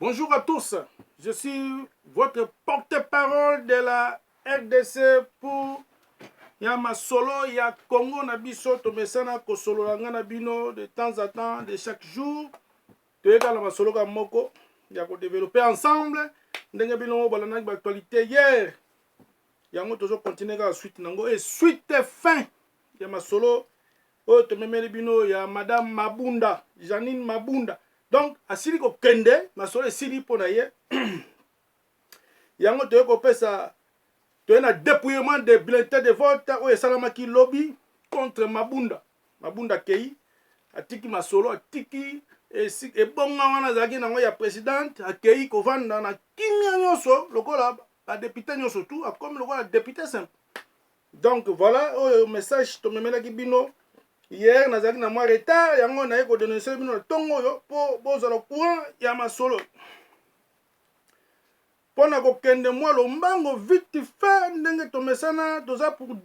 Bonjour à tous, je suis votre porte-parole de la RDC pour Yama Solo, ya Congo na biso to mesana ko solo na bino de temps à temps, de chaque jour. To eka na solo ka moko ya ko développer ensemble ndenge bino bala na actualité hier. Yango toujours continuer ka suite nango et suite fin ya masolo o to memeli bino ya madame Mabunda, Janine Mabunda. Donc asili ko kende masolo esili pona ye. Yango to ko pesa to na dépouillement des bulletins de vote o esalamaki lobby contre Mabunda. Mabunda kei atiki masolo atiki e bonga wana zaki nango ya présidente akei kovanda na kimia nyonso lokola ba député nyonso tout comme lokola député simple. Donc voilà o message to memelaki bino hier nazaki na moi retard yango na ko dénoncer bino tongo yo po bozala courant ya masolo. Pona ko kende moi lombango vite fait ndenge to mesana toza pour 10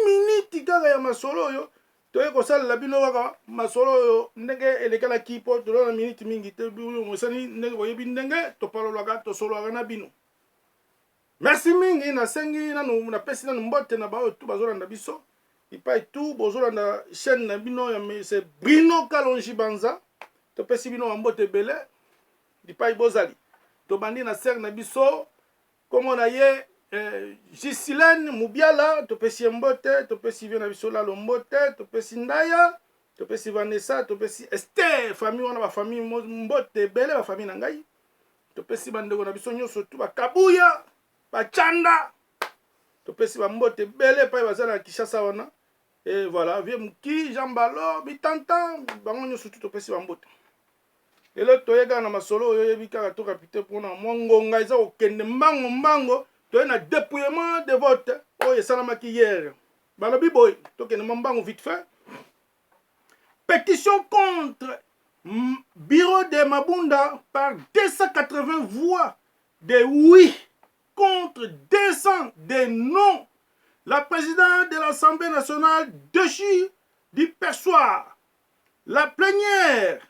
minutes kaka ya masolo yo. Toye ko sala bino waka masolo yo ndenge elekala kipo to na minute mingi te bino mosani ndenge boyebi ndenge to palolaka to solo na bino. Merci mingi na sengi na pesi na mbote na ba tu bazolanda biso. Ipai tout bozolanda chaîne na bino ya c'est Bruno Kalonji Banza. To pesi bino mbote belé. Ipai bozali. To bandi na ser na biso comme on a ye Gisilène Mubiala, to pesi mbote, to pesi vient na biso la lombote, to pesi Ndaya, to pesi Vanessa, to pesi Esther, famille wana ba famille mbote belé ba famille na ngai. To pesi bandeko na biso nyonso tu ba Kabuya, ba Chanda. To pesi ba mbote belé pa bazala na Kishasa wana. Et voilà, vie muki, Jambalo, Bitanta, bango nyonso tu to pesi ba mbote. Et là toyega na masolo yo yebika to capité pour na mongonga isa okende mbango to na dépouillement de vote o esalamaki hier. Balobi boy to kende mbango vite fait. Pétition contre bureau de Mabunda par 280 voix de oui contre 200 de non. La présidente de l'Assemblée nationale déchue du perchoir. La plénière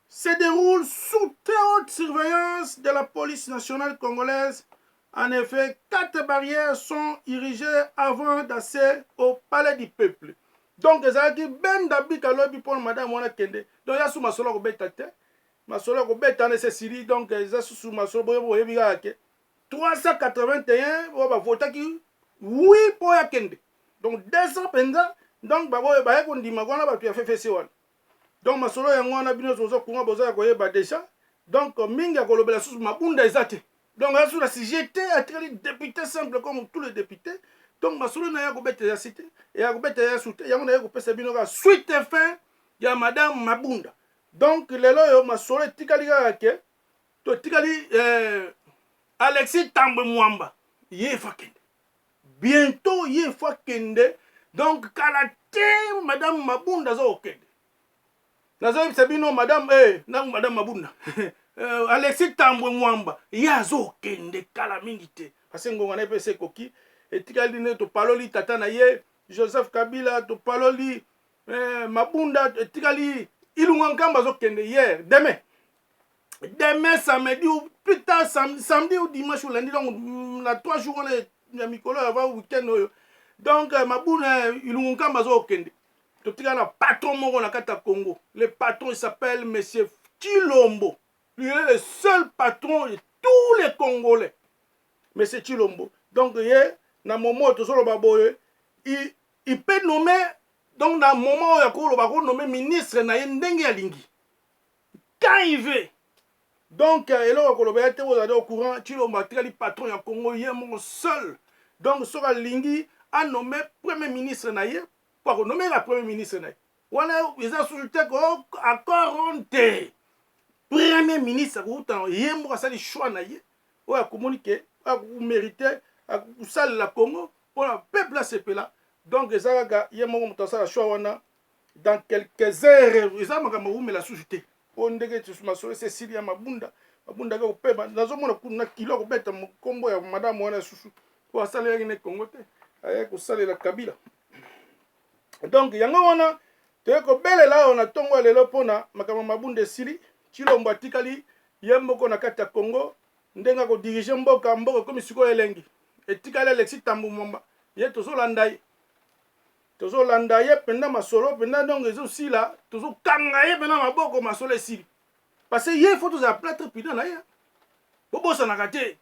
se déroule sous très haute surveillance de la police nationale congolaise. En effet, 4 barrières sont érigées avant d'accès au palais du peuple. Donc, ezalaki ben dabika lobi pour madame wana kende. Donc, ya sous masolo ko betate. Masolo ko betane se siri donc eza sous masolo boyo yebika ke 381 ba votaki oui pour ya kende. Donc 200 penza donc ba boyo ba ko ndima kona ba tu ya fefesi wana. Donc masolo yango wana bino zozo kunga boza koyeba déjà. Donc mingi ya kolobela sous Mabunda ezate. Donc là sous la CGT a très député simple comme tous les députés. Donc masolo na ya ko bete ya cité et ya ko bete ya soute yango na ya ko pesa bino ka suite fin ya madame Mabunda. Donc lelo yo masolo tikali ka ke to tikali Alexis Tambwe Mwamba ye fakende. Bientôt ye fakende. Donc kalate madame Mabunda zo okende. Nazoyi sabino madame madame Mabunda. Alexis Tambwe Mwamba yazo kende kala mingi te. Parce que ngona pese koki etikali ne to paloli tata na ye Joseph Kabila to paloli Mabunda etikali ilunga nkamba zo kende hier demain samedi ou plus tard samedi ou dimanche ou lundi donc la 3 jours on est na mikolo avant week-end donc Mabunda ilunga nkamba zo kende. Le patron moko na kata Congo. Le patron il s'appelle Monsieur Chilombo. Lui est le seul patron de tous les Congolais. Monsieur Chilombo. Donc hier, na moment où baboye, il peut nommer donc dans moment où il va nommer ministre na ndenge ya lingi. Quand il veut. Donc il a vous allez au courant Chilombo le patron ya Congo hier mon seul. Donc sera lingi a nommé premier ministre na hier. Pour nommer la première ministre, on a sous-jeté accord honte. Premier ministre, il y a un choix, on a communiqué, on a mérité, on a la Congo, pour le peuple à là. Donc, il y a un choix dans quelques heures, il y a un sous-jeté. On a dit Cécilia Mabunda, Mabunda, on a kilo de bête, mon combo, madame, on a sous-jeté. Pour la salle de Congo, avec la Kabila. Donc yango wana te ko bele la on a tongo lelo pona makama Mabunda sili Chilombo tikali ye moko na kati ya Congo ndenga ko diriger mboka comme siko elengi etikala Alexis Tambo Mwamba ye tozolanda ye penda masolo penda donc ezosila tozokanga ye penda maboko masolo esili parce que ye faut tozala plâtre pina na ye bobosanaka te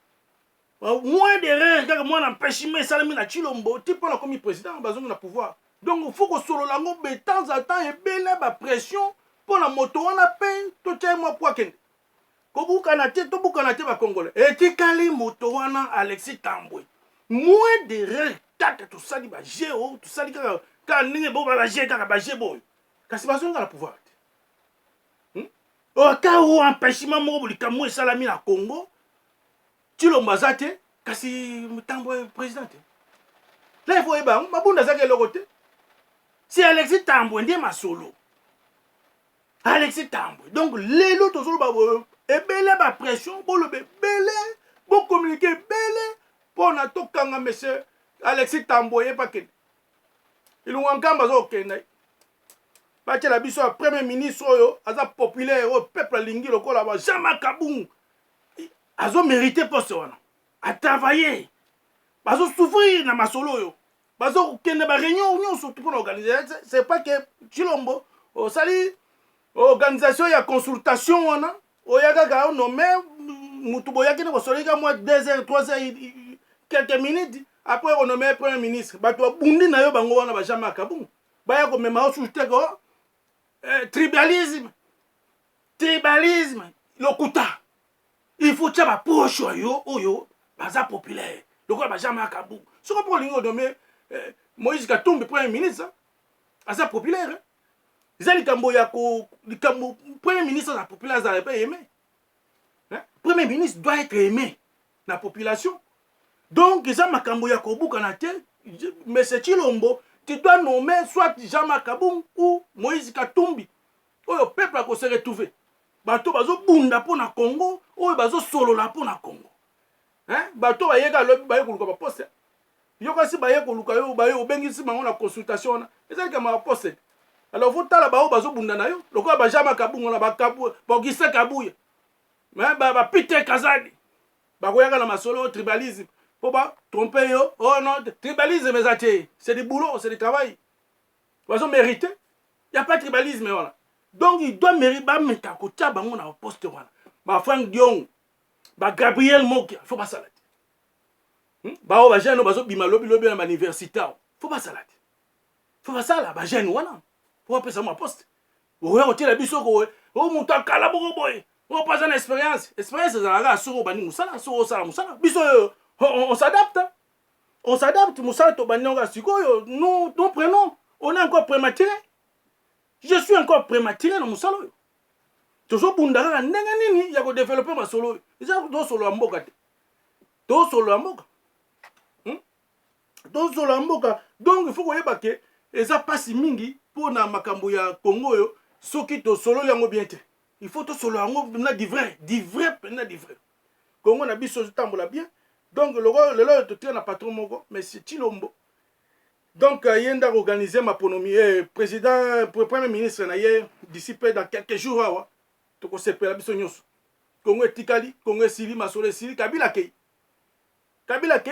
moins d'erreur kaka mwana empêchement esalami na Tshilombo ti mpona komi président bazongi na pouvoir donc il faut kosolola yango de temps en temps ebele bapression mpona moto wana mpe totia mwa po akende kobukana te tobukana te bakongole etikali moto wana Alexis Tambwe moins d'erreur kaka tosali baje oyo tosali kaka ndenge bo baje kaka baje boyo kasi bazonga na pouvoir te oka o empêchement moko likambo esalami na Congo Tshilombo aza te kasi Tambwe président te là il faut yeba mabunda azaki eloko te si Alexis Tambwe ndiye masolo Alexis Tambwe donc lelo tozoloba boyo ebele bapression boloba ebele bocommuniqué ebele mpona tokanga monsieur Alexis Tambwe ye pakende ilunga nkamba azokende batiela biso ya premier ministre oyo aza populaire oyo peuple alingi lokola ba Jean-Marc Kabungu azomérite poste wana atravaille bazosouffrir na masolo oyo bazokende baréunion nyonso mpona organiser c'est pas que Tshilombo osali organisation ya consultation wana oyakaka onome mutu boyaki ne bosolika mwa 2 heures 3 heures quelques minutes après renommé premier ministre bato babundi na yo bango wana ba Jean-Marc Kabungu baya komema osute ko tribalisme lokuta il faut tia bapoche oyo baza populaire lokola ba Jean-Marc Kabungu soko mpo olingi onome Moïse Katumbi premier ministre aza populaire eza likambo ya likambo premier ministre la population n'avait pas aimé. Premier ministre doit être aimé la population. Donc eza makambo ya kobuka na te mais c'est Tshilombo tu dois nommer soit Jean-Marc Kabungu ou Moïse Katumbi. Oyo peuple a ko se retrouver. Bato bazo bunda pona Congo, oyo bazo solola pona Congo. Bato bayeka lobi baye koluka ba poste. Yo kasi baye koluka yo baye obengisi bango na consultation na. Eza kama poste. Alors vous tala bao bazo bunda na yo lokola ba Jean-Marc Kabungu na ba Kabu Bogisa Kabuya mais ba Peter Kazadi ba koyaka na masolo tribalisme pour ba tromper yo oh non tribalisme ezate c'est du boulot c'est du travail bazo mériter y a pas de tribalisme voilà donc il doit mériter ba meta ko tia bango na poste wana ba Frank Dion ba Gabriel Mokia faut pas salade ba o ba jeune bazo bima lobi na université faut pas salade faut pas ça là ba jeune wana pour appeler ça ma poste oya otela biso ko o mutu akala boko boye o pas une expérience ezalaka soko bani musala soko sala musala biso on s'adapte musala to banionga sikoyo nous prenons on est encore prématuré je suis encore prématuré na musala oyo tozo bunda kaka ndenge nini ya ko développer masolo oyo eza do solo mboka te do solo mboka do solo mboka donc il faut koyeba ke eza pasi mingi pona makambo ya Congo yo soki to solo yango bien te il faut to solo yango na di vrai Congo na biso tambola bien donc le to tient na patron moko mais c'est Tshilombo donc yenda organiser ma ponomie président premier ministre na ye d'ici peu dans quelques jours awa to ko sepela biso nyonso Congo etikali Congo esili masolo esili Kabila kei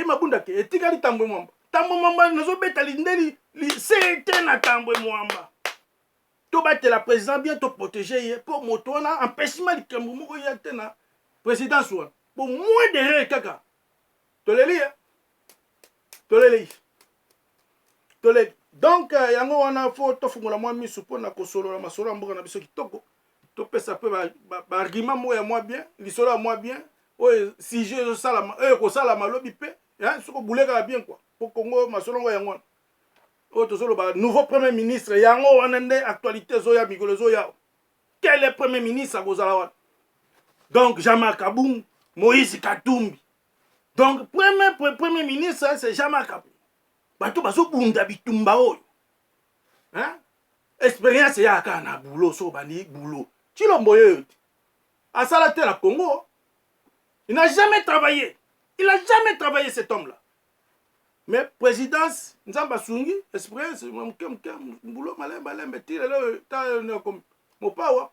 mabunda ke etikali Tambwe Mwamba nazo beta lindeli c'était na Tambwe Mwamba to batela président bien to protéger pour moto na empêchement likambo moko ya te na président soit pour moins de kaka to leli donc yango wana fo to fungola mwa misu pona ko solo na masolo mboka na biso kitoko to pesa pe ba argument mo ya moi bien lisolo moi bien oyo si je sala ko sala malobi pe soko buleka bien quoi pour Congo masolo ngo yango o tozolo ba nouveau premier ministre yango wana nde actualité zo ya mikolo zo ya quel est premier ministre à kozala wana donc Jean-Marc Kabungu Moïse Katumbi donc premier ministre c'est Jean-Marc Kabungu bato bazo bunda bitumba oyo expérience ya kana boulot so bani boulot Tshilombo yo asala te na Congo il n'a jamais travaillé cet homme là. Mais présidence, Nzamba Sungi, expérience, boulot,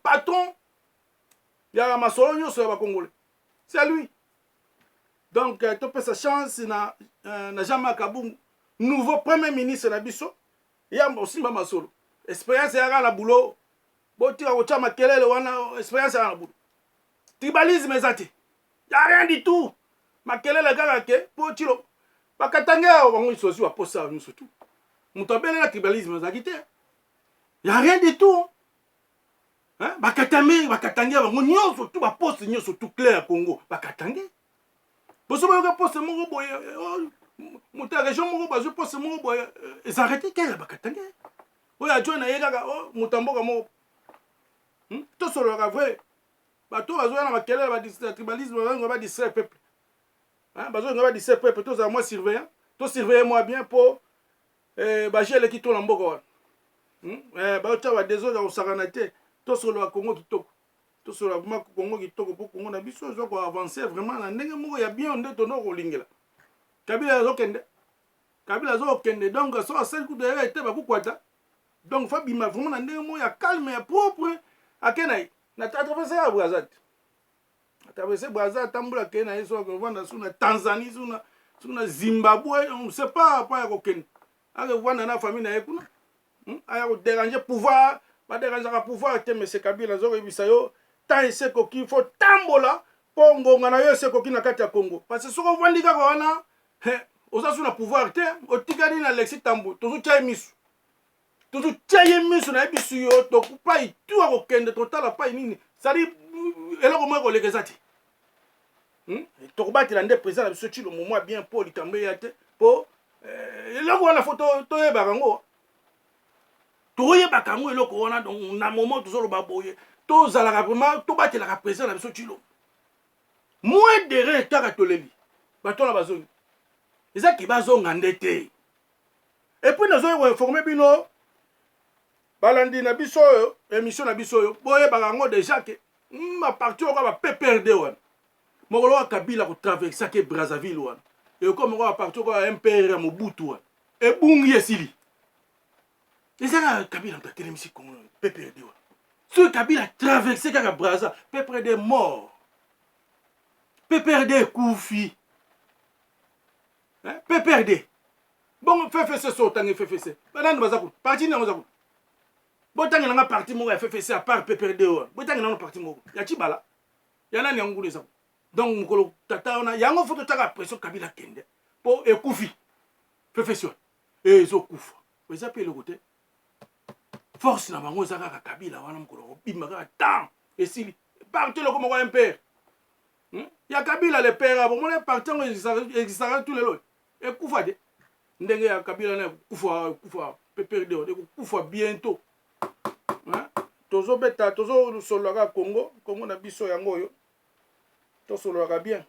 patron, Il y a masolo nyonso ya ba Congolais. C'est lui. Donc tu peux sa chance na Jean-Marc Kabungu, nouveau premier ministre na biso. Il y a aussi ba masolo. Expérience ya na boulot. Boti ka kocha makelele wana expérience ya na boulot. Tribalisme ezate. Il y a rien du tout. Makelele kaka ke po tilo. Bakatanga bango isosi wa posa nyonso tout. Mutobele na tribalisme ezaki te. Il y a rien du tout. Hein? Bakatame, bakatangia bango nyonso tout ba poste nyonso tout clair Congo. Bakatangia. Boso ba poste moko boye. Muta région moko bazo poste moko boye. Ils arrêté kaka bakatangia. Oya jona yeka mutamboka moko. To solo ka vrai. Bato bazo na makelele ba tribalisme ba distraire peuple. Hein? Bazo ba distraire peuple to za moi surveillant. To surveiller moi bien pour bagele ki to na mboka. Ba cha ba désolé au saranate. To solo ka Congo kitoko. To solo ka Congo kitoko pour Congo na biso zo ko avancer vraiment na ndenge moko ya bien nde to no ko lingela. Kabila zo kende. Kabila zo kende donc so asel ku de été ba ku kwata. Donc fa bima vraiment na ndenge moko ya calme ya propre akenai. Na traverser ya Brazat. Traverser Brazat tambula kenai so ko vanda suna Tanzanie suna Zimbabwe, on sait pas ya ko kende. Ake vanda na famille na ekuna. Aya ko déranger pouvoir. Ba déranger ka pouvoir te monsieur Kabila zo ebisa yo tant ese ko ki faut tambola po ngonga na yo ese ko ki na kati ya Congo. Parce que soko vandi ka wana oza suna pouvoir te otikali na Alexis Tambo tozu tchai misu. Tozu tchai misu na ebisu yo to kupa itu ko kende totala pa nini. Sari eloko mo ko lekezati. To kubatila nde président na biso tshilo moment bien pour likambe ya te po eloko wana photo to yeba kango. Toye bakango eloko wana na moment tozolo baboye tozalaka vraiment tobatelaka président na biso tshilo moins de rien kaka toleli bato na bazongi ezaki bazonga ndete et puis nazo informer bino balandi na biso oyo émission na biso oyo boye bakango déjà ke ma parti oka ba PPRD wana mokolo wa Kabila ko traverser ke Brazzaville wana et comme ko ba parti oka MPR ya Mobutu wana ebungi esili. Les gens Kabila ont télémisé comme PPRD. Ce Kabila a traversé Kaka Brazza, PPRD mort. PPRD Koufi. PPRD. Bon, FFC sautant FFC. Madame Bazakou, parti n'a pas. Bon, tant qu'il y a un parti mort FFC à part PPRD. Bon, tant qu'il y a un parti mort. Il y a Chibala. Il y a un Yangoulé. Donc, Mukolo Tata, il y a un photo de pression Kabila Kende. Pour Koufi. FFC. Et ils ont Kouf. Vous appelez le côté. Force na bango ezaka ka Kabila wana mukolo bimba ka temps esili parti le comme un père ya Kabila le père bon mon parti ngo existera tous les lois et kufa de ndenge ya Kabila na kufa PPRD de kufa bientôt tozo beta tozo solo ka Congo na biso yango yo to solo ka bien.